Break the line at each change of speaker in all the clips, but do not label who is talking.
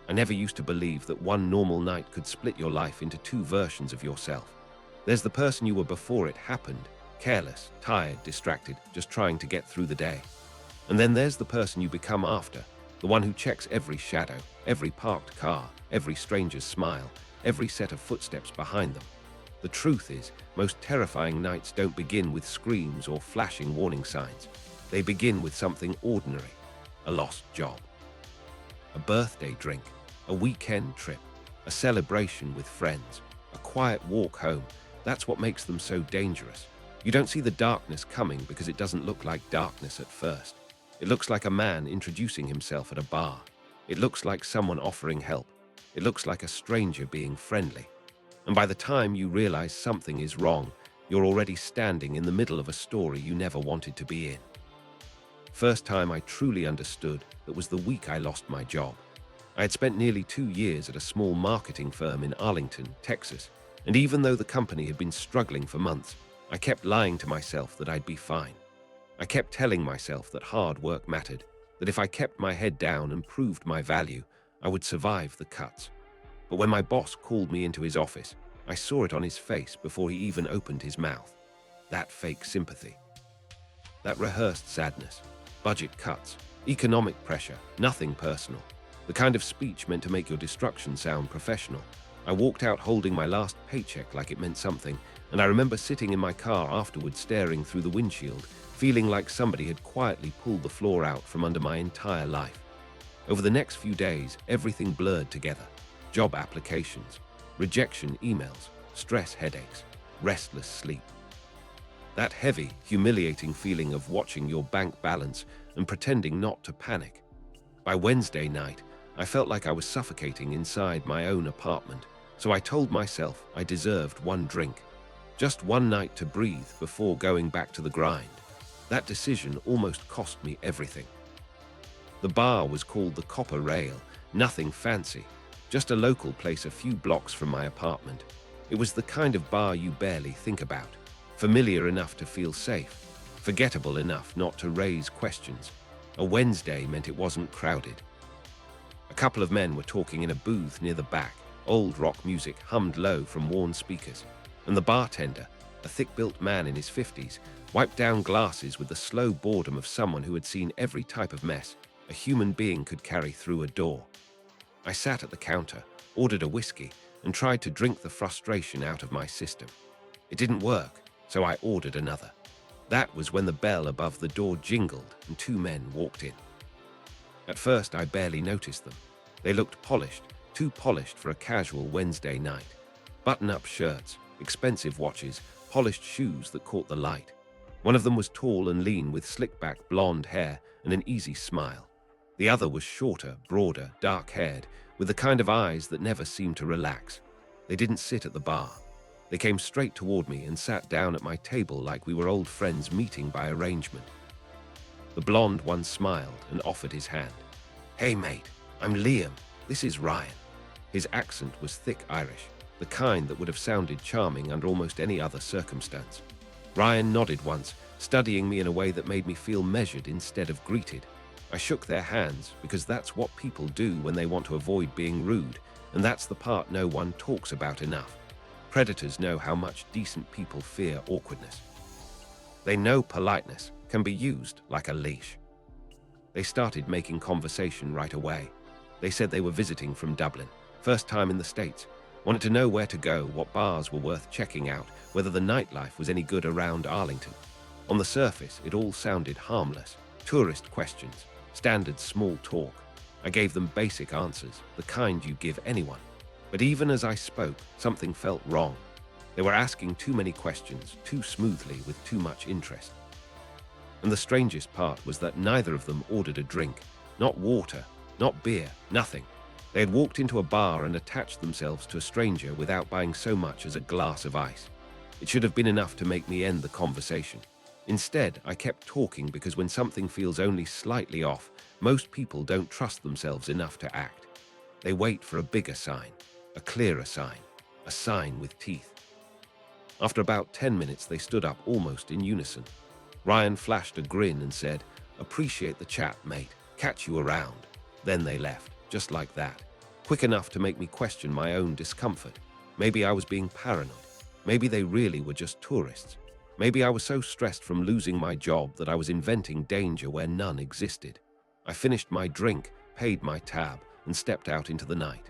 I never used to believe that one normal night could split your life into two versions of yourself. There's the person you were before it happened, careless, tired, distracted, just trying to get through the day. And then there's the person you become after, the one who checks every shadow, every parked car, every stranger's smile, every set of footsteps behind them. The truth is, most terrifying nights don't begin with screams or flashing warning signs. They begin with something ordinary, a lost job, a birthday drink, a weekend trip, a celebration with friends, a quiet walk home. That's what makes them so dangerous. You don't see the darkness coming because it doesn't look like darkness at first. It looks like a man introducing himself at a bar. It looks like someone offering help. It looks like a stranger being friendly. And by the time you realize something is wrong, you're already standing in the middle of a story you never wanted to be in. First time I truly understood that was the week I lost my job. I had spent nearly 2 years at a small marketing firm in Arlington, Texas, and even though the company had been struggling for months, I kept lying to myself that I'd be fine. I kept telling myself that hard work mattered, that if I kept my head down and proved my value, I would survive the cuts. But when my boss called me into his office, I saw it on his face before he even opened his mouth. That fake sympathy. That rehearsed sadness. Budget cuts. Economic pressure. Nothing personal. The kind of speech meant to make your destruction sound professional. I walked out holding my last paycheck like it meant something, and I remember sitting in my car afterward staring through the windshield, feeling like somebody had quietly pulled the floor out from under my entire life. Over the next few days, everything blurred together. Job applications, rejection emails, stress headaches, restless sleep. That heavy, humiliating feeling of watching your bank balance and pretending not to panic. By Wednesday night, I felt like I was suffocating inside my own apartment, so I told myself I deserved one drink. Just one night to breathe before going back to the grind. That decision almost cost me everything. The bar was called the Copper Rail, nothing fancy, just a local place a few blocks from my apartment. It was the kind of bar you barely think about, familiar enough to feel safe, forgettable enough not to raise questions. A Wednesday meant it wasn't crowded. A couple of men were talking in a booth near the back. Old rock music hummed low from worn speakers, and the bartender, a thick-built man in his 50s, wiped down glasses with the slow boredom of someone who had seen every type of mess a human being could carry through a door. I sat at the counter, ordered a whiskey, and tried to drink the frustration out of my system. It didn't work, so I ordered another. That was when the bell above the door jingled and 2 men walked in. At first, I barely noticed them. They looked polished, too polished for a casual Wednesday night. Button-up shirts, expensive watches, polished shoes that caught the light. One of them was tall and lean with slick-back blonde hair and an easy smile. The other was shorter, broader, dark-haired, with the kind of eyes that never seemed to relax. They didn't sit at the bar. They came straight toward me and sat down at my table like we were old friends meeting by arrangement. The blonde one smiled and offered his hand. "Hey mate, I'm Liam. This is Ryan." His accent was thick Irish, the kind that would have sounded charming under almost any other circumstance. Ryan nodded once, studying me in a way that made me feel measured instead of greeted. I shook their hands because that's what people do when they want to avoid being rude, and that's the part no one talks about enough. Predators know how much decent people fear awkwardness. They know politeness can be used like a leash. They started making conversation right away. They said they were visiting from Dublin, first time in the States, wanted to know where to go, what bars were worth checking out, whether the nightlife was any good around Arlington. On the surface, it all sounded harmless. Tourist questions, standard small talk. I gave them basic answers, the kind you give anyone. But even as I spoke, something felt wrong. They were asking too many questions, too smoothly, with too much interest. And the strangest part was that neither of them ordered a drink. Not water, not beer, nothing. They had walked into a bar and attached themselves to a stranger without buying so much as a glass of ice. It should have been enough to make me end the conversation. Instead, I kept talking because when something feels only slightly off, most people don't trust themselves enough to act. They wait for a bigger sign, a clearer sign, a sign with teeth. After about 10 minutes, they stood up almost in unison. Ryan flashed a grin and said, "Appreciate the chat, mate. Catch you around." Then they left, just like that. quick enough to make me question my own discomfort. Maybe I was being paranoid. Maybe they really were just tourists. Maybe I was so stressed from losing my job that I was inventing danger where none existed. I finished my drink, paid my tab, and stepped out into the night.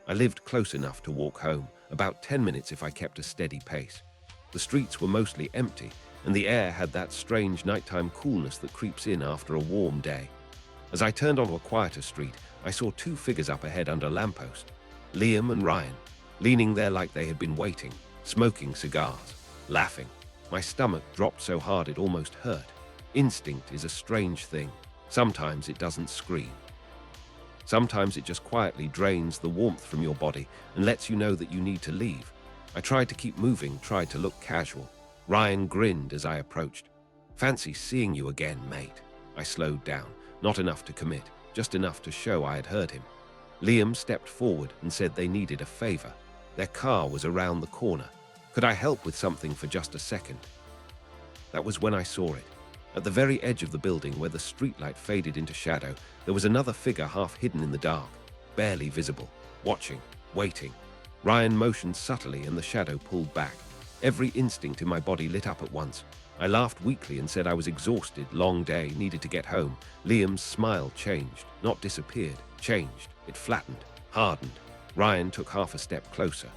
I lived close enough to walk home, about 10 minutes if I kept a steady pace. The streets were mostly empty, and the air had that strange nighttime coolness that creeps in after a warm day. As I turned onto a quieter street, I saw two figures up ahead under a lamppost, Liam and Ryan, leaning there like they had been waiting, smoking cigars, laughing. My stomach dropped so hard it almost hurt. Instinct is a strange thing. Sometimes it doesn't scream. Sometimes it just quietly drains the warmth from your body and lets you know that you need to leave. I tried to keep moving, tried to look casual. Ryan grinned as I approached. "Fancy seeing you again, mate." I slowed down, not enough to commit, just enough to show I had heard him. Liam stepped forward and said they needed a favor. Their car was around the corner. Could I help with something for just a second? That was when I saw it. At the very edge of the building where the streetlight faded into shadow, there was another figure half hidden in the dark, barely visible, watching, waiting. Ryan motioned subtly and the shadow pulled back. Every instinct in my body lit up at once. I laughed weakly and said I was exhausted, long day, needed to get home. Liam's smile changed, not disappeared, changed. It flattened, hardened. Ryan took half a step closer.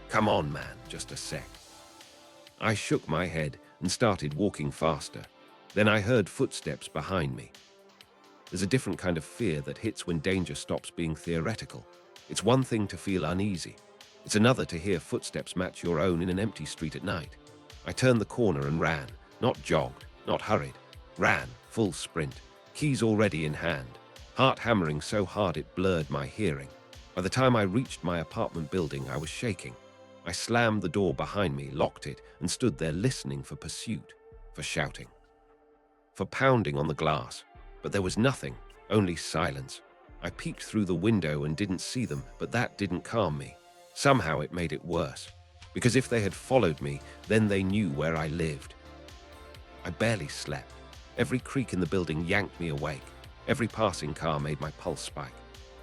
"Come on, man, just a sec." I shook my head and started walking faster. Then I heard footsteps behind me. There's a different kind of fear that hits when danger stops being theoretical. It's one thing to feel uneasy. It's another to hear footsteps match your own in an empty street at night. I turned the corner and ran, not jogged, not hurried. Ran, full sprint, keys already in hand, heart hammering so hard it blurred my hearing. By the time I reached my apartment building, I was shaking. I slammed the door behind me, locked it, and stood there listening for pursuit, for shouting, for pounding on the glass. But there was nothing, only silence. I peeked through the window and didn't see them, but that didn't calm me. Somehow it made it worse, because if they had followed me, then they knew where I lived. I barely slept. Every creak in the building yanked me awake. Every passing car made my pulse spike.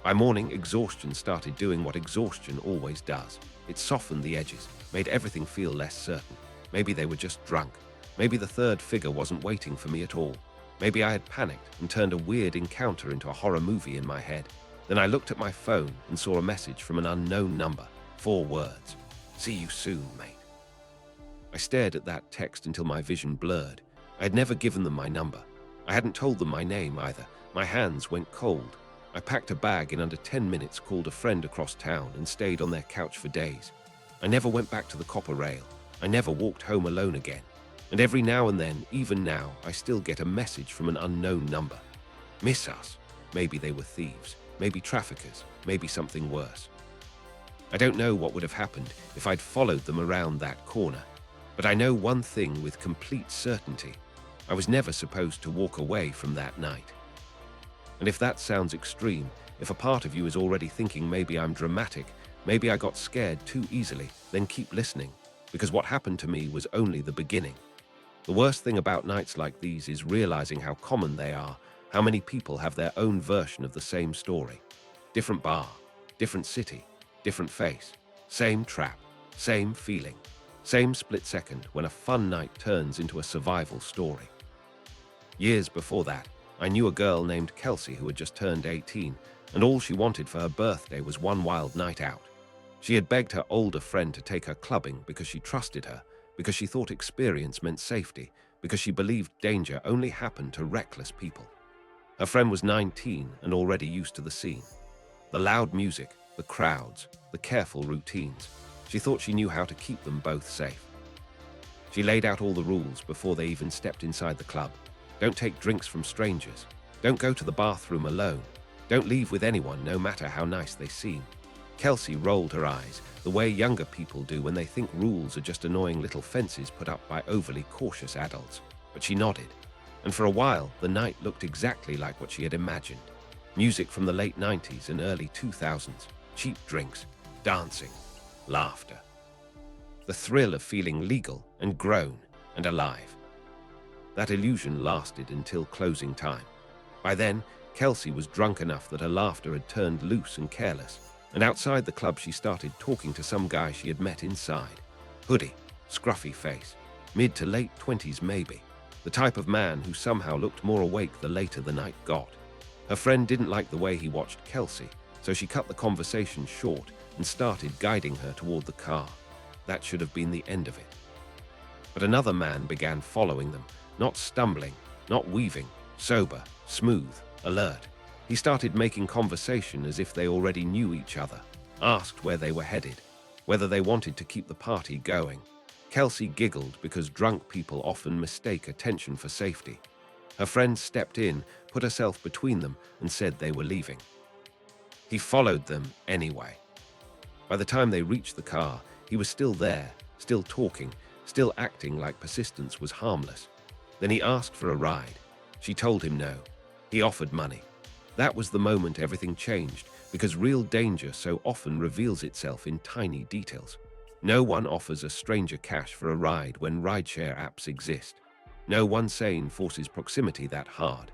By morning, exhaustion started doing what exhaustion always does. It softened the edges, made everything feel less certain. Maybe they were just drunk. Maybe the third figure wasn't waiting for me at all. Maybe I had panicked and turned a weird encounter into a horror movie in my head. Then I looked at my phone and saw a message from an unknown number. 4 words. "See you soon, mate." I stared at that text until my vision blurred. I had never given them my number. I hadn't told them my name either. My hands went cold. I packed a bag in under 10 minutes, called a friend across town, and stayed on their couch for days. I never went back to the copper rail. I never walked home alone again. And every now and then, even now, I still get a message from an unknown number. Miss us. Maybe they were thieves. Maybe traffickers. Maybe something worse. I don't know what would have happened if I'd followed them around that corner. But I know one thing with complete certainty. I was never supposed to walk away from that night. And if that sounds extreme, if a part of you is already thinking maybe I'm dramatic, maybe I got scared too easily, then keep listening, because what happened to me was only the beginning. The worst thing about nights like these is realizing how common they are, how many people have their own version of the same story. Different bar, different city, different face, same trap, same feeling, same split second when a fun night turns into a survival story. Years before that, I knew a girl named Kelsey who had just turned 18, and all she wanted for her birthday was one wild night out. She had begged her older friend to take her clubbing because she trusted her, because she thought experience meant safety, because she believed danger only happened to reckless people. Her friend was 19 and already used to the scene. The loud music, the crowds, the careful routines. She thought she knew how to keep them both safe. She laid out all the rules before they even stepped inside the club. Don't take drinks from strangers. Don't go to the bathroom alone. Don't leave with anyone, no matter how nice they seem. Kelsey rolled her eyes, the way younger people do when they think rules are just annoying little fences put up by overly cautious adults. But she nodded. And for a while, the night looked exactly like what she had imagined. Music from the late 90s and early 2000s. Cheap drinks, dancing, laughter. The thrill of feeling legal and grown and alive. That illusion lasted until closing time. By then, Kelsey was drunk enough that her laughter had turned loose and careless, and outside the club she started talking to some guy she had met inside. Hoodie, scruffy face, mid to late 20s maybe. The type of man who somehow looked more awake the later the night got. Her friend didn't like the way he watched Kelsey, so she cut the conversation short and started guiding her toward the car. That should have been the end of it. But another man began following them, not stumbling, not weaving, sober, smooth, alert. He started making conversation as if they already knew each other, asked where they were headed, whether they wanted to keep the party going. Kelsey giggled because drunk people often mistake attention for safety. Her friend stepped in, put herself between them, and said they were leaving. He followed them anyway. By the time they reached the car, he was still there, still talking, still acting like persistence was harmless. Then he asked for a ride. She told him no. He offered money. That was the moment everything changed, because real danger so often reveals itself in tiny details. No one offers a stranger cash for a ride when rideshare apps exist. No one sane forces proximity that hard.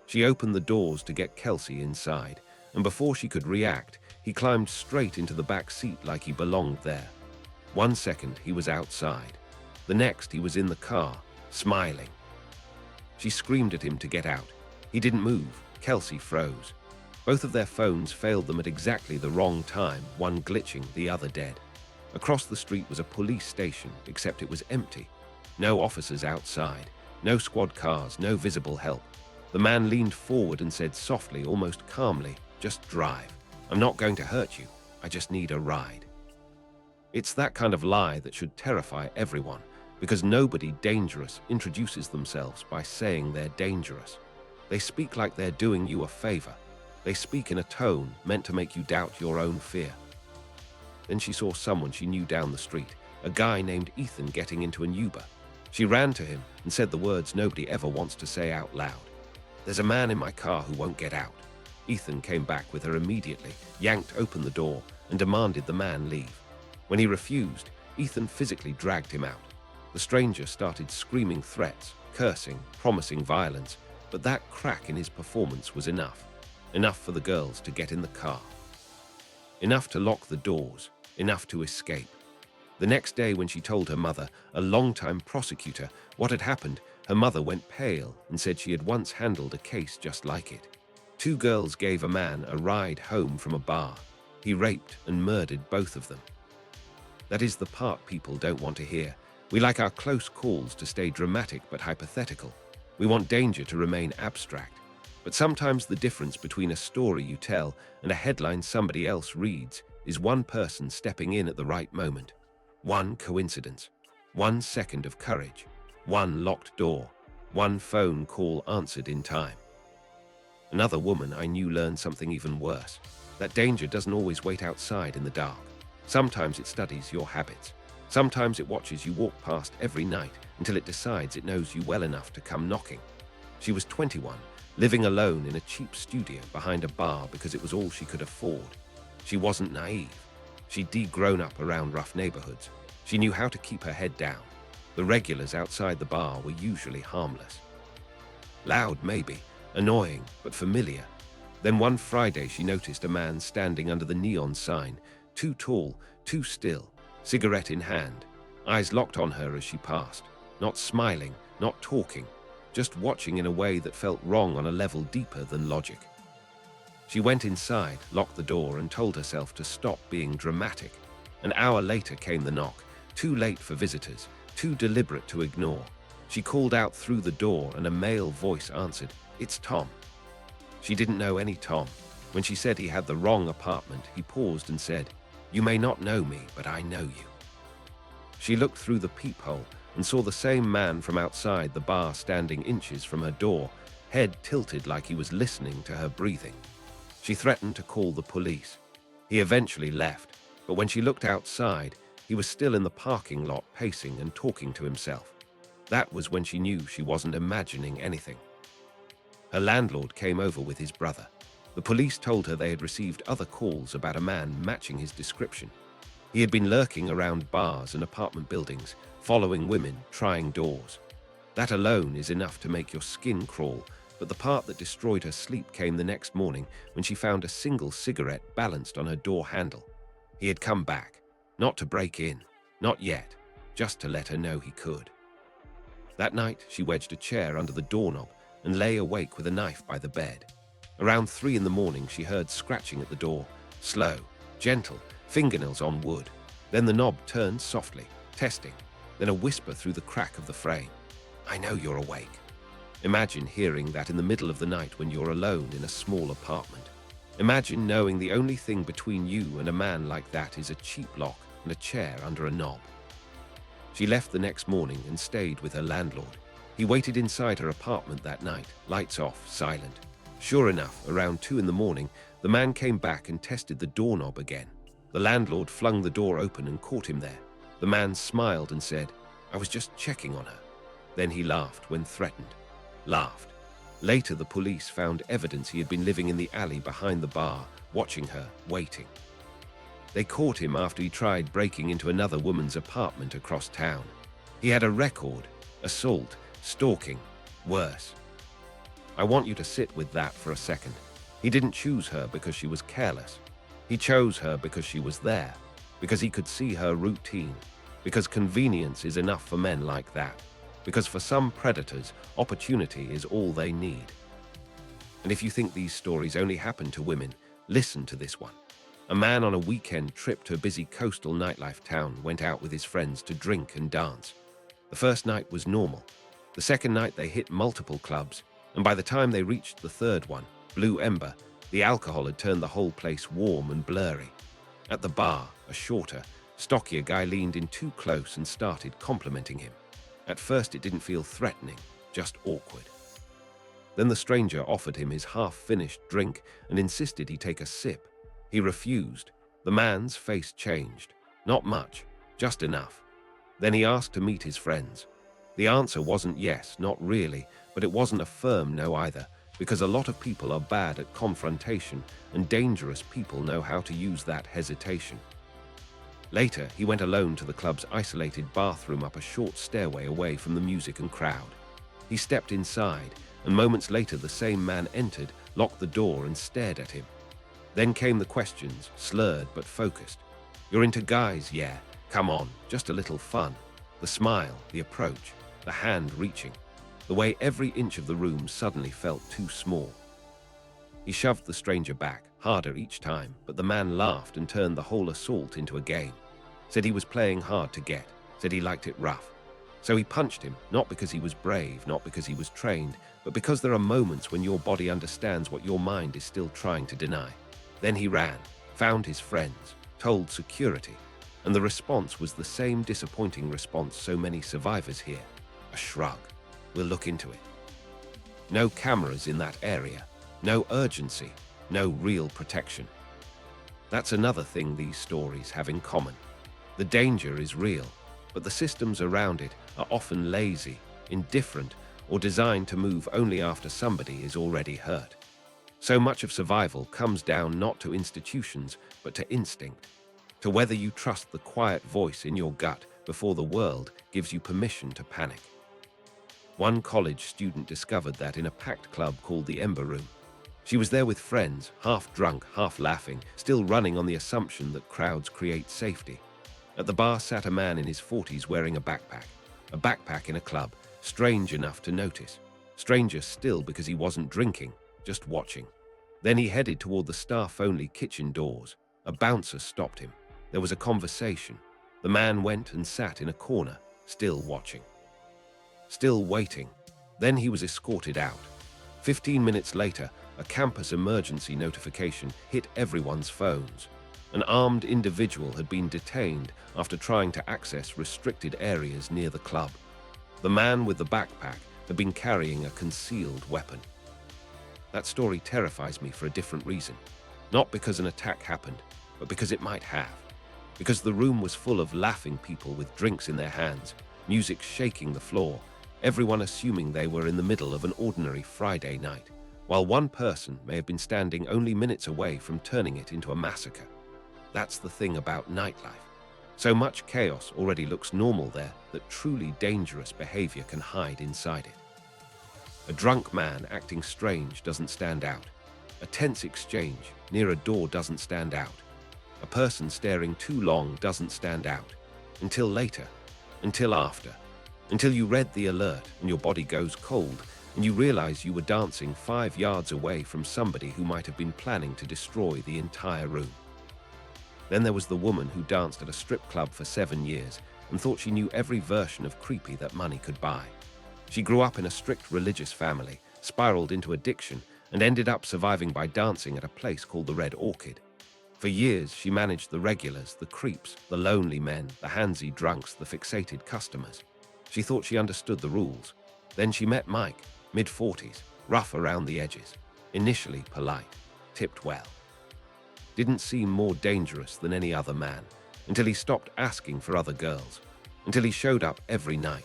She opened the doors to get Kelsey inside, and before she could react, he climbed straight into the back seat like he belonged there. 1 second, he was outside. The next, he was in the car, smiling. She screamed at him to get out. He didn't move. Kelsey froze. Both of their phones failed them at exactly the wrong time, one glitching, the other dead. Across the street was a police station, except it was empty. No officers outside, no squad cars, no visible help. The man leaned forward and said softly, almost calmly, "Just drive. I'm not going to hurt you. I just need a ride." It's that kind of lie that should terrify everyone, because nobody dangerous introduces themselves by saying they're dangerous. They speak like they're doing you a favor. They speak in a tone meant to make you doubt your own fear. Then she saw someone she knew down the street, a guy named Ethan getting into an Uber. She ran to him and said the words nobody ever wants to say out loud. "There's a man in my car who won't get out." Ethan came back with her immediately, yanked open the door, and demanded the man leave. When he refused, Ethan physically dragged him out. The stranger started screaming threats, cursing, promising violence, but that crack in his performance was enough. Enough for the girls to get in the car. Enough to lock the doors, enough to escape. The next day when she told her mother, a longtime prosecutor, what had happened, her mother went pale and said she had once handled a case just like it. 2 girls gave a man a ride home from a bar. He raped and murdered both of them. That is the part people don't want to hear. We like our close calls to stay dramatic but hypothetical. We want danger to remain abstract. But sometimes the difference between a story you tell and a headline somebody else reads is one person stepping in at the right moment. One coincidence. 1 second of courage. One locked door. One phone call answered in time. Another woman I knew learned something even worse. That danger doesn't always wait outside in the dark. Sometimes it studies your habits. Sometimes it watches you walk past every night until it decides it knows you well enough to come knocking. She was 21, living alone in a cheap studio behind a bar because it was all she could afford. She wasn't naive. She'd de-grown up around rough neighborhoods. She knew how to keep her head down. The regulars outside the bar were usually harmless. Loud, maybe, annoying, but familiar. Then one Friday she noticed a man standing under the neon sign, too tall, too still, cigarette in hand, eyes locked on her as she passed, not smiling, not talking, just watching in a way that felt wrong on a level deeper than logic. She went inside, locked the door, and told herself to stop being dramatic. An hour later came the knock, too late for visitors, too deliberate to ignore. She called out through the door and a male voice answered, "It's Tom." She didn't know any Tom. When she said he had the wrong apartment, he paused and said, "You may not know me, but I know you." She looked through the peephole and saw the same man from outside the bar standing inches from her door, head tilted like he was listening to her breathing. She threatened to call the police. He eventually left, but when she looked outside, he was still in the parking lot pacing and talking to himself. That was when she knew she wasn't imagining anything. Her landlord came over with his brother. The police told her they had received other calls about a man matching his description. He had been lurking around bars and apartment buildings, following women, trying doors. That alone is enough to make your skin crawl, But the part that destroyed her sleep came the next morning when she found a single cigarette balanced on her door handle. He had come back, not to break in, not yet, just to let her know he could. That night, she wedged a chair under the doorknob and lay awake with a knife by the bed. Around 3 in the morning, she heard scratching at the door, slow, gentle, fingernails on wood. Then the knob turned softly, testing, then a whisper through the crack of the frame. "I know you're awake." Imagine hearing that in the middle of the night when you're alone in a small apartment. Imagine knowing the only thing between you and a man like that is a cheap lock and a chair under a knob. She left the next morning and stayed with her landlord. He waited inside her apartment that night, lights off, silent. Sure enough, around 2 in the morning, the man came back and tested the doorknob again. The landlord flung the door open and caught him there. The man smiled and said, "I was just checking on her." Then he laughed when threatened. Laughed. Later, the police found evidence he had been living in the alley behind the bar, watching her, waiting. They caught him after he tried breaking into another woman's apartment across town. He had a record: assault, stalking, worse. I want you to sit with that for a second. He didn't choose her because she was careless. He chose her because she was there, because he could see her routine, because convenience is enough for men like that, because for some predators, opportunity is all they need. And if you think these stories only happen to women, listen to this one. A man on a weekend trip to a busy coastal nightlife town went out with his friends to drink and dance. The first night was normal. The second night they hit multiple clubs, and by the time they reached the third one, Blue Ember, the alcohol had turned the whole place warm and blurry. At the bar, a shorter, stockier guy leaned in too close and started complimenting him. At first it didn't feel threatening, just awkward. Then the stranger offered him his half-finished drink and insisted he take a sip. He refused. The man's face changed. Not much, just enough. Then he asked to meet his friends. The answer wasn't yes, not really, but it wasn't a firm no either, because a lot of people are bad at confrontation and dangerous people know how to use that hesitation. Later, he went alone to the club's isolated bathroom up a short stairway away from the music and crowd. He stepped inside, and moments later the same man entered, locked the door and stared at him. Then came the questions, slurred but focused. "You're into guys, yeah? Come on, just a little fun." The smile, the approach, the hand reaching. The way every inch of the room suddenly felt too small. He shoved the stranger back, harder each time, but the man laughed and turned the whole assault into a game. Said he was playing hard to get, said he liked it rough. So he punched him, not because he was brave, not because he was trained, but because there are moments when your body understands what your mind is still trying to deny. Then he ran, found his friends, told security, and the response was the same disappointing response so many survivors hear: a shrug. "We'll look into it." No cameras in that area, no urgency, no real protection. That's another thing these stories have in common. The danger is real, but the systems around it are often lazy, indifferent, or designed to move only after somebody is already hurt. So much of survival comes down not to institutions, but to instinct, to whether you trust the quiet voice in your gut before the world gives you permission to panic. One college student discovered that in a packed club called the Ember Room. She was there with friends, half drunk, half laughing, still running on the assumption that crowds create safety. At the bar sat a man in his 40s wearing a backpack in a club, strange enough to notice. Stranger still because he wasn't drinking, just watching. Then he headed toward the staff-only kitchen doors. A bouncer stopped him. There was a conversation. The man went and sat in a corner, still watching. Still waiting. Then he was escorted out. 15 minutes later, a campus emergency notification hit everyone's phones. An armed individual had been detained after trying to access restricted areas near the club. The man with the backpack had been carrying a concealed weapon. That story terrifies me for a different reason. Not because an attack happened, but because it might have. Because the room was full of laughing people with drinks in their hands, music shaking the floor, everyone assuming they were in the middle of an ordinary Friday night, while one person may have been standing only minutes away from turning it into a massacre. That's the thing about nightlife. So much chaos already looks normal there that truly dangerous behavior can hide inside it. A drunk man acting strange doesn't stand out. A tense exchange near a door doesn't stand out. A person staring too long doesn't stand out. Until later, until after, until you read the alert and your body goes cold and you realize you were dancing 5 yards away from somebody who might have been planning to destroy the entire room. Then there was the woman who danced at a strip club for 7 years and thought she knew every version of creepy that money could buy. She grew up in a strict religious family, spiraled into addiction, and ended up surviving by dancing at a place called the Red Orchid. For years, she managed the regulars, the creeps, the lonely men, the handsy drunks, the fixated customers. She thought she understood the rules. Then she met Mike, mid-40s, rough around the edges, initially polite, tipped well. Didn't seem more dangerous than any other man, until he stopped asking for other girls, until he showed up every night,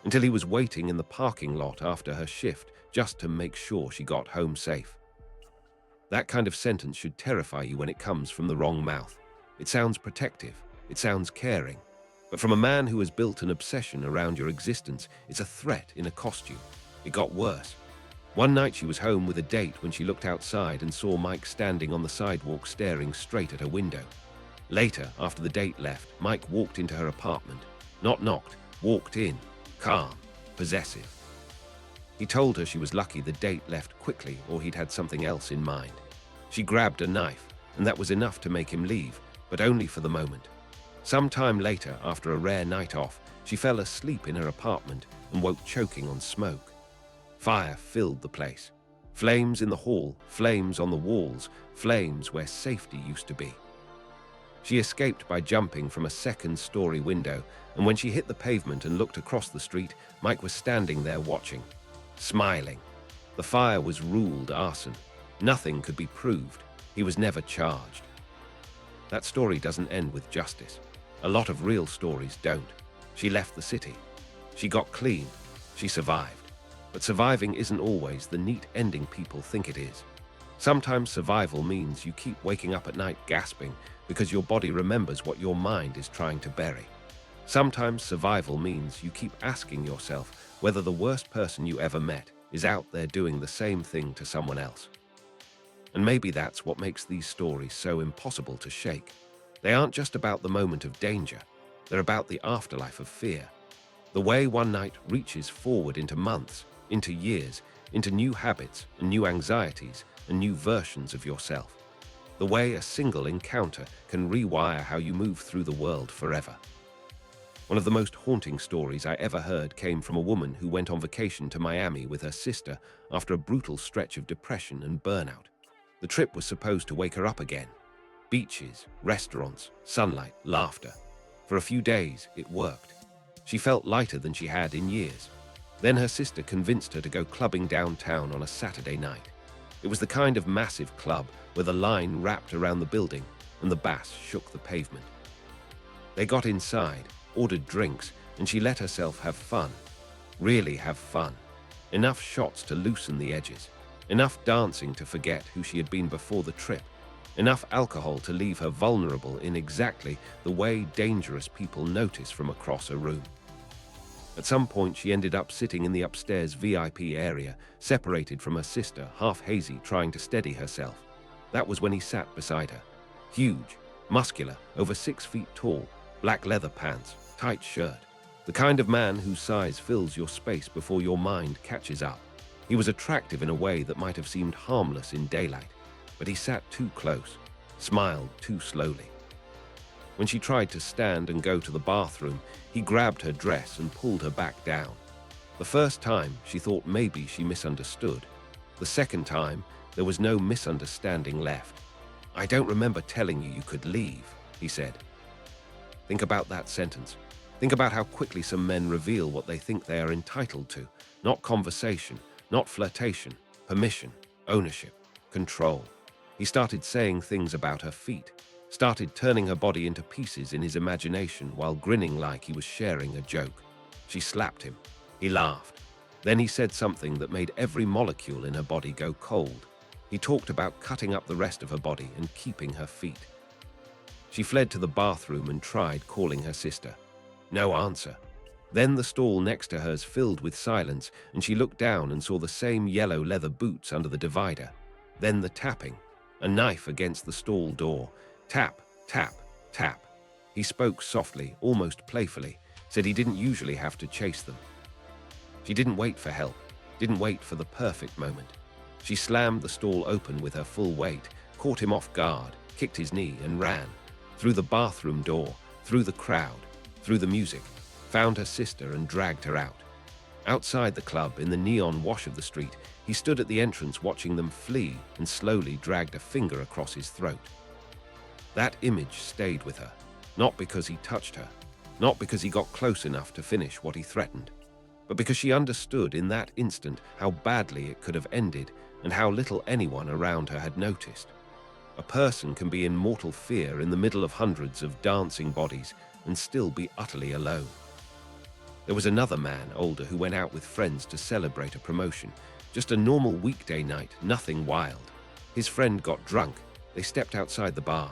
until he was waiting in the parking lot after her shift just to make sure she got home safe. That kind of sentence should terrify you when it comes from the wrong mouth. It sounds protective, it sounds caring, but from a man who has built an obsession around your existence, it's a threat in a costume. It got worse. One night she was home with a date when she looked outside and saw Mike standing on the sidewalk staring straight at her window. Later, after the date left, Mike walked into her apartment. Not knocked, walked in, calm, possessive. He told her she was lucky the date left quickly or he'd had something else in mind. She grabbed a knife, and that was enough to make him leave, but only for the moment. Some time later, after a rare night off, she fell asleep in her apartment and woke choking on smoke. Fire filled the place. Flames in the hall, flames on the walls, flames where safety used to be. She escaped by jumping from a second-story window, and when she hit the pavement and looked across the street, Mike was standing there watching, smiling. The fire was ruled arson. Nothing could be proved. He was never charged. That story doesn't end with justice. A lot of real stories don't. She left the city. She got clean. She survived. But surviving isn't always the neat ending people think it is. Sometimes survival means you keep waking up at night gasping because your body remembers what your mind is trying to bury. Sometimes survival means you keep asking yourself whether the worst person you ever met is out there doing the same thing to someone else. And maybe that's what makes these stories so impossible to shake. They aren't just about the moment of danger. They're about the afterlife of fear. The way one night reaches forward into months, into years, into new habits and new anxieties and new versions of yourself. The way a single encounter can rewire how you move through the world forever. One of the most haunting stories I ever heard came from a woman who went on vacation to Miami with her sister after a brutal stretch of depression and burnout. The trip was supposed to wake her up again. Beaches, restaurants, sunlight, laughter. For a few days, it worked. She felt lighter than she had in years. Then her sister convinced her to go clubbing downtown on a Saturday night. It was the kind of massive club where the line wrapped around the building and the bass shook the pavement. They got inside, ordered drinks, and she let herself have fun. Really have fun. Enough shots to loosen the edges. Enough dancing to forget who she had been before the trip. Enough alcohol to leave her vulnerable in exactly the way dangerous people notice from across a room. At some point, she ended up sitting in the upstairs VIP area, separated from her sister, half hazy, trying to steady herself. That was when he sat beside her. Huge, muscular, over 6 feet tall, black leather pants, tight shirt. The kind of man whose size fills your space before your mind catches up. He was attractive in a way that might have seemed harmless in daylight, but he sat too close, smiled too slowly. When she tried to stand and go to the bathroom, he grabbed her dress and pulled her back down. The first time, she thought maybe she misunderstood. The second time, there was no misunderstanding left. "I don't remember telling you could leave," he said. Think about that sentence. Think about how quickly some men reveal what they think they are entitled to. Not conversation, not flirtation, permission, ownership, control. He started saying things about her feet, started turning her body into pieces in his imagination while grinning like he was sharing a joke. She slapped him. He laughed. Then he said something that made every molecule in her body go cold. He talked about cutting up the rest of her body and keeping her feet. She fled to the bathroom and tried calling her sister. No answer. Then the stall next to hers filled with silence, and she looked down and saw the same yellow leather boots under the divider. Then the tapping, a knife against the stall door. Tap, tap, tap. He spoke softly, almost playfully, said he didn't usually have to chase them. She didn't wait for help, didn't wait for the perfect moment. She slammed the stall open with her full weight, caught him off guard, kicked his knee and ran. Through the bathroom door, through the crowd, through the music, found her sister and dragged her out. Outside the club, in the neon wash of the street, he stood at the entrance watching them flee and slowly dragged a finger across his throat. That image stayed with her, not because he touched her, not because he got close enough to finish what he threatened, but because she understood in that instant how badly it could have ended and how little anyone around her had noticed. A person can be in mortal fear in the middle of hundreds of dancing bodies and still be utterly alone. There was another man, older, who went out with friends to celebrate a promotion. Just a normal weekday night, nothing wild. His friend got drunk. They stepped outside the bar.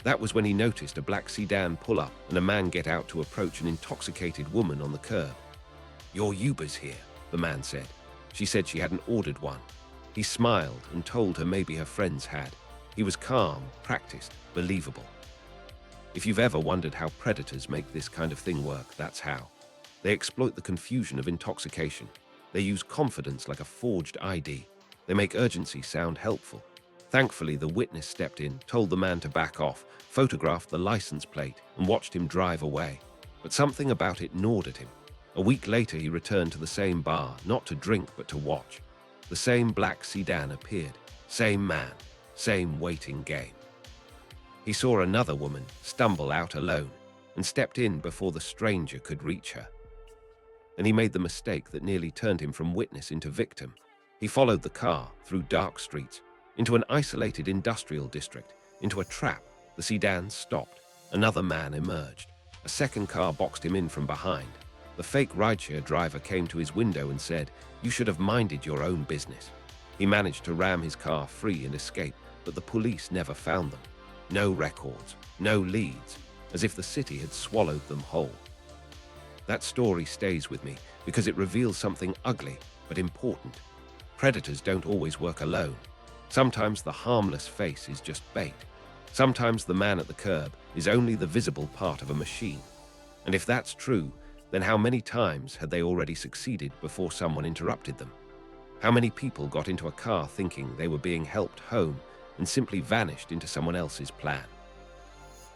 That was when he noticed a black sedan pull up and a man get out to approach an intoxicated woman on the curb. "Your Uber's here," the man said. She said she hadn't ordered one. He smiled and told her maybe her friends had. He was calm, practiced, believable. If you've ever wondered how predators make this kind of thing work, that's how. They exploit the confusion of intoxication. They use confidence like a forged ID. They make urgency sound helpful. Thankfully, the witness stepped in, told the man to back off, photographed the license plate, and watched him drive away. But something about it gnawed at him. A week later, he returned to the same bar, not to drink, but to watch. The same black sedan appeared. Same man. Same waiting game. He saw another woman stumble out alone and stepped in before the stranger could reach her. And he made the mistake that nearly turned him from witness into victim. He followed the car through dark streets, into an isolated industrial district, into a trap. The sedan stopped. Another man emerged. A second car boxed him in from behind. The fake rideshare driver came to his window and said, "You should have minded your own business." He managed to ram his car free and escape, but the police never found them. No records, no leads, as if the city had swallowed them whole. That story stays with me because it reveals something ugly but important. Predators don't always work alone. Sometimes the harmless face is just bait. Sometimes the man at the curb is only the visible part of a machine. And if that's true, then how many times had they already succeeded before someone interrupted them? How many people got into a car thinking they were being helped home and simply vanished into someone else's plan?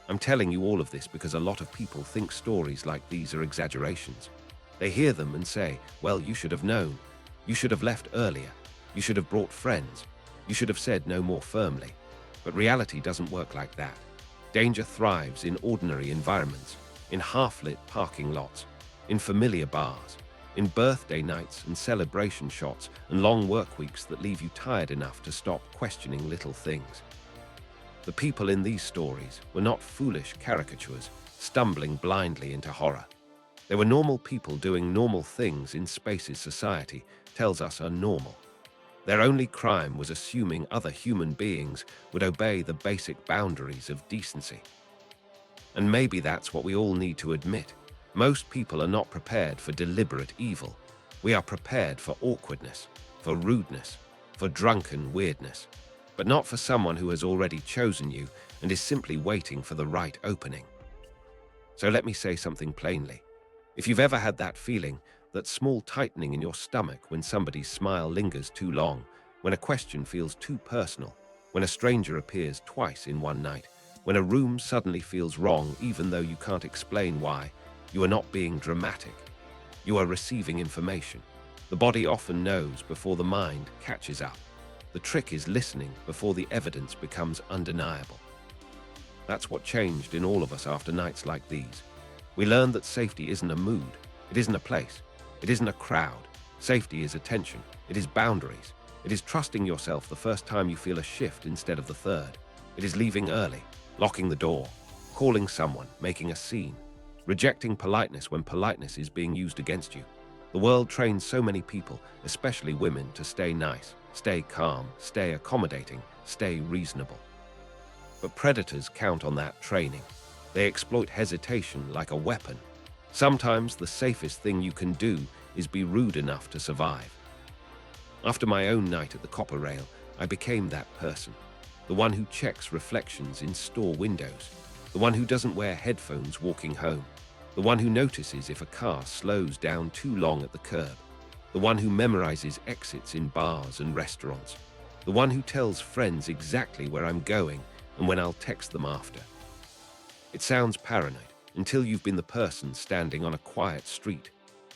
I'm telling you all of this because a lot of people think stories like these are exaggerations. They hear them and say, "Well, you should have known. You should have left earlier. You should have brought friends. You should have said no more firmly." But reality doesn't work like that. Danger thrives in ordinary environments, in half-lit parking lots, in familiar bars, in birthday nights and celebration shots and long work weeks that leave you tired enough to stop questioning little things. The people in these stories were not foolish caricatures, stumbling blindly into horror. They were normal people doing normal things in spaces society tells us are normal. Their only crime was assuming other human beings would obey the basic boundaries of decency. And maybe that's what we all need to admit. Most people are not prepared for deliberate evil. We are prepared for awkwardness, for rudeness, for drunken weirdness, but not for someone who has already chosen you and is simply waiting for the right opening. So let me say something plainly. If you've ever had that feeling, that small tightening in your stomach when somebody's smile lingers too long, when a question feels too personal, when a stranger appears twice in one night, when a room suddenly feels wrong even though you can't explain why, you are not being dramatic. You are receiving information. The body often knows before the mind catches up. The trick is listening before the evidence becomes undeniable. That's what changed in all of us after nights like these. We learned that safety isn't a mood, it isn't a place, it isn't a crowd. Safety is attention, it is boundaries. It is trusting yourself the first time you feel a shift instead of the third. It is leaving early, locking the door, calling someone, making a scene, rejecting politeness when politeness is being used against you. The world trains so many people, especially women, to stay nice, stay calm, stay accommodating, stay reasonable. But predators count on that training. They exploit hesitation like a weapon. Sometimes the safest thing you can do is be rude enough to survive. After my own night at the Copper Rail, I became that person. The one who checks reflections in store windows. The one who doesn't wear headphones walking home. The one who notices if a car slows down too long at the curb. The one who memorizes exits in bars and restaurants. The one who tells friends exactly where I'm going and when I'll text them after. It sounds paranoid until you've been the person standing on a quiet street,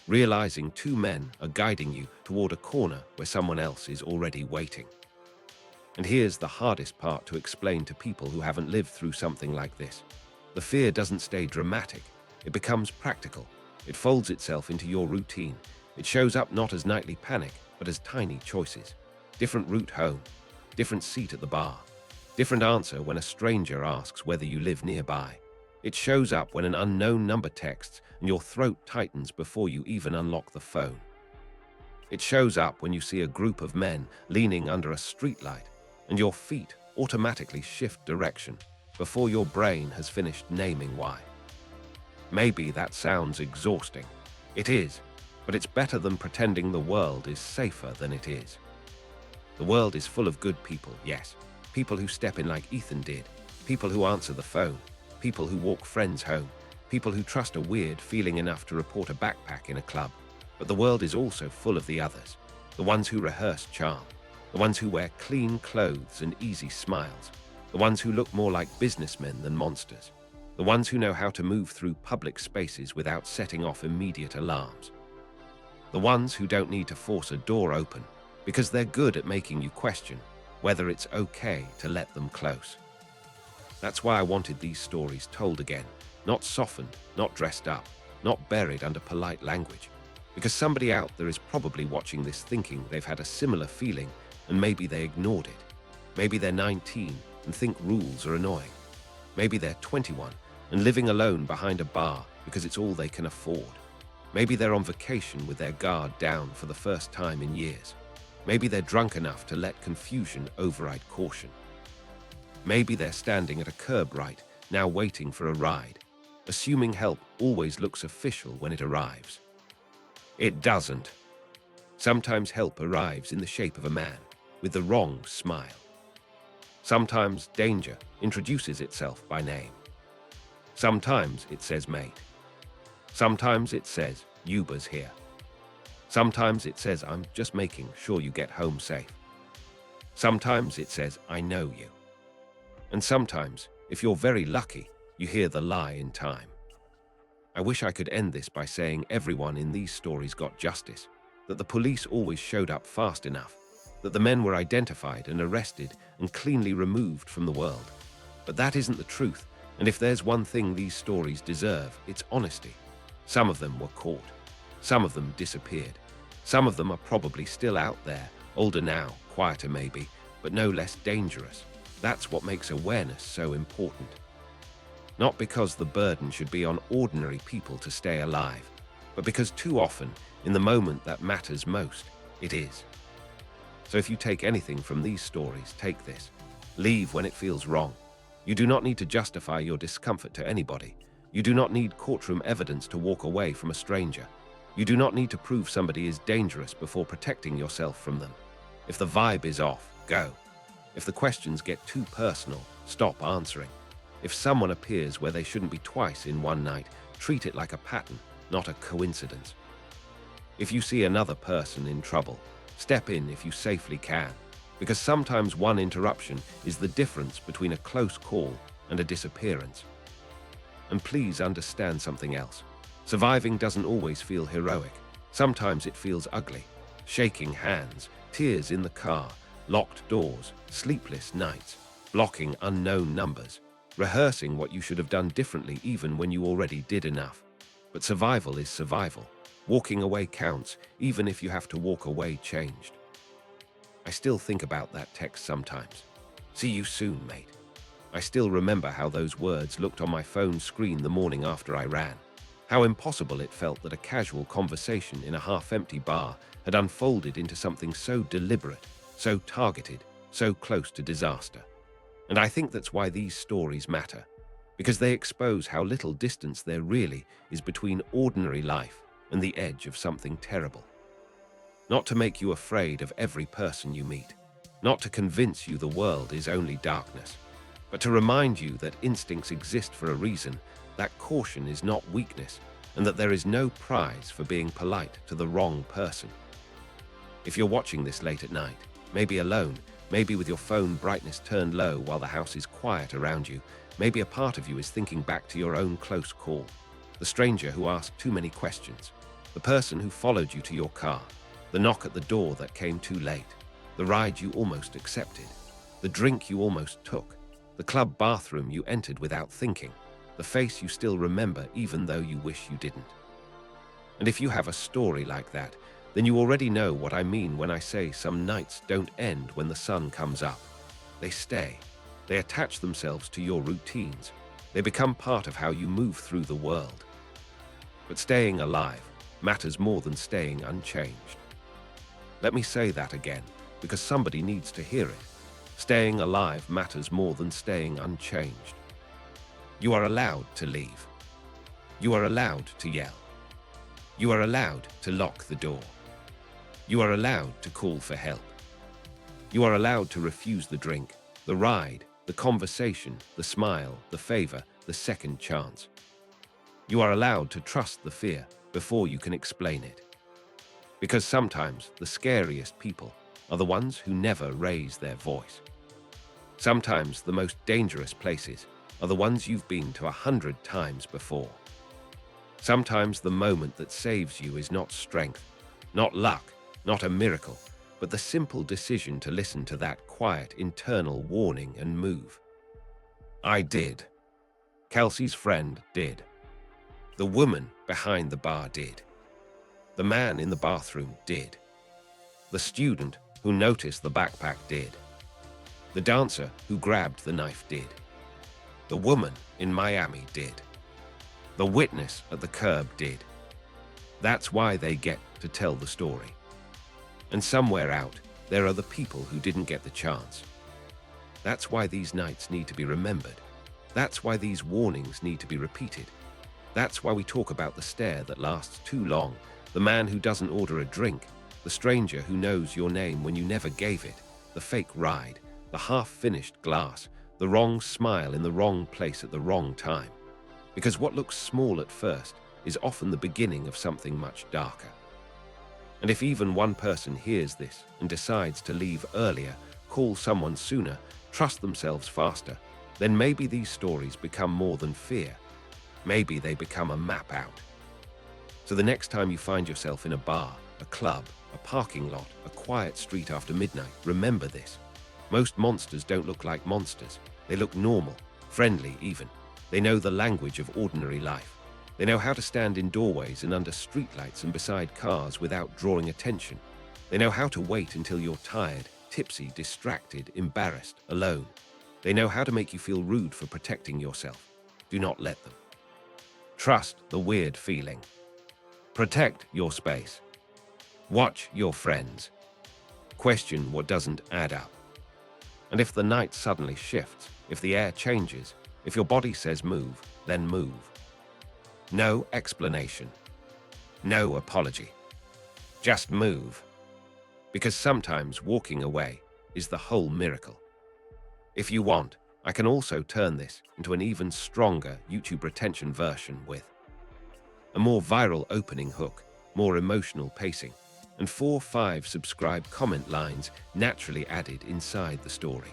realizing two men are guiding you toward a corner where someone else is already waiting. And here's the hardest part to explain to people who haven't lived through something like this. The fear doesn't stay dramatic. It becomes practical. It folds itself into your routine. It shows up not as nightly panic, but as tiny choices. Different route home, different seat at the bar, different answer when a stranger asks whether you live nearby. It shows up when an unknown number texts and your throat tightens before you even unlock the phone. It shows up when you see a group of men leaning under a streetlight and your feet automatically shift direction before your brain has finished naming why. Maybe that sounds exhausting. It is, but it's better than pretending the world is safer than it is. The world is full of good people, yes. People who step in like Ethan did. People who answer the phone. People who walk friends home. People who trust a weird feeling enough to report a backpack in a club. But the world is also full of the others. The ones who rehearse charm. The ones who wear clean clothes and easy smiles. The ones who look more like businessmen than monsters. The ones who know how to move through public spaces without setting off immediate alarms. The ones who don't need to force a door open because they're good at making you question whether it's okay to let them close. That's why I wanted these stories told again, not softened, not dressed up, not buried under polite language. Because somebody out there is probably watching this thinking they've had a similar feeling and maybe they ignored it. Maybe they're 19 and think rules are annoying. Maybe they're 21 and living alone behind a bar because it's all they can afford. Maybe they're on vacation with their guard down for the first time in years. Maybe they're drunk enough to let confusion override caution. Maybe they're standing at a curb right, now waiting for a ride, assuming help always looks official when it arrives. It doesn't. Sometimes help arrives in the shape of a man with the wrong smile. Sometimes danger introduces itself by name. Sometimes it says mate. Sometimes it says Uber's here. Sometimes it says I'm just making sure you get home safe. Sometimes it says I know you. And sometimes, if you're very lucky, you hear the lie in time. I wish I could end this by saying everyone in these stories got justice, that the police always showed up fast enough, that the men were identified and arrested and cleanly removed from the world. But that isn't the truth, and if there's one thing these stories deserve, it's honesty. Some of them were caught. Some of them disappeared. Some of them are probably still out there, older now, quieter maybe, but no less dangerous. That's what makes awareness so important. Not because the burden should be on ordinary people to stay alive, but because too often, in the moment that matters most, it is. So if you take anything from these stories, take this. Leave when it feels wrong. You do not need to justify your discomfort to anybody. You do not need courtroom evidence to walk away from a stranger. You do not need to prove somebody is dangerous before protecting yourself from them. If the vibe is off, go. If the questions get too personal, stop answering. If someone appears where they shouldn't be twice in one night, treat it like a pattern, not a coincidence. If you see another person in trouble, step in if you safely can, because sometimes one interruption is the difference between a close call and a disappearance. And please understand something else. Surviving doesn't always feel heroic. Sometimes it feels ugly. Shaking hands, tears in the car, locked doors, sleepless nights, blocking unknown numbers, rehearsing what you should have done differently even when you already did enough. But survival is survival. Walking away counts, even if you have to walk away changed. I still think about that text sometimes. See you soon, mate. I still remember how those words looked on my phone screen the morning after I ran. How impossible it felt that a casual conversation in a half-empty bar had unfolded into something so deliberate, so targeted, so close to disaster. And I think that's why these stories matter. because they expose how little distance there really is between ordinary life and the edge of something terrible. Not to make you afraid of every person you meet, not to convince you the world is only darkness, but to remind you that instincts exist for a reason, that caution is not weakness, and that there is no prize for being polite to the wrong person. If you're watching this late at night, maybe alone, maybe with your phone brightness turned low while the house is quiet around you, maybe a part of you is thinking back to your own close call, the stranger who asked too many questions, the person who followed you to your car, the knock at the door that came too late, the ride you almost accepted, the drink you almost took, the club bathroom you entered without thinking, the face you still remember even though you wish you didn't. And if you have a story like that, then you already know what I mean when I say some nights don't end when the sun comes up. They stay. They attach themselves to your routines. They become part of how you move through the world. But staying alive matters more than staying unchanged. Let me say that again, because somebody needs to hear it. Staying alive matters more than staying unchanged. You are allowed to leave. You are allowed to yell. You are allowed to lock the door. You are allowed to call for help. You are allowed to refuse the drink, the ride, the conversation, the smile, the favor, the second chance. You are allowed to trust the fear before you can explain it. Because sometimes the scariest people are the ones who never raise their voice. Sometimes the most dangerous places are the ones you've been to 100 times before. Sometimes the moment that saves you is not strength, not luck, not a miracle, but the simple decision to listen to that quiet internal warning and move. I did. Kelsey's friend did. The woman behind the bar did. The man in the bathroom did. The student who noticed the backpack did. The dancer who grabbed the knife did. The woman in Miami did. The witness at the curb did. That's why they get to tell the story. And somewhere out, there are the people who didn't get the chance. That's why these nights need to be remembered. That's why these warnings need to be repeated. That's why we talk about the stare that lasts too long, the man who doesn't order a drink, the stranger who knows your name when you never gave it, the fake ride, the half-finished glass, the wrong smile in the wrong place at the wrong time. Because what looks small at first is often the beginning of something much darker. And if even one person hears this and decides to leave earlier, call someone sooner, trust themselves faster, then maybe these stories become more than fear. Maybe they become a map out. So the next time you find yourself in a bar, a club, a parking lot, a quiet street after midnight, remember this. Most monsters don't look like monsters. They look normal, friendly even. They know the language of ordinary life. They know how to stand in doorways and under streetlights and beside cars without drawing attention. They know how to wait until you're tired, tipsy, distracted, embarrassed, alone. They know how to make you feel rude for protecting yourself. Do not let them. Trust the weird feeling. Protect your space. Watch your friends. Question what doesn't add up. And if the night suddenly shifts, if the air changes, if your body says move, then move. No explanation. No apology. Just move. Because sometimes walking away is the whole miracle. If you want, I can also turn this into an even stronger YouTube retention version with a more viral opening hook, more emotional pacing, and 4-5 subscribe comment lines naturally added inside the story.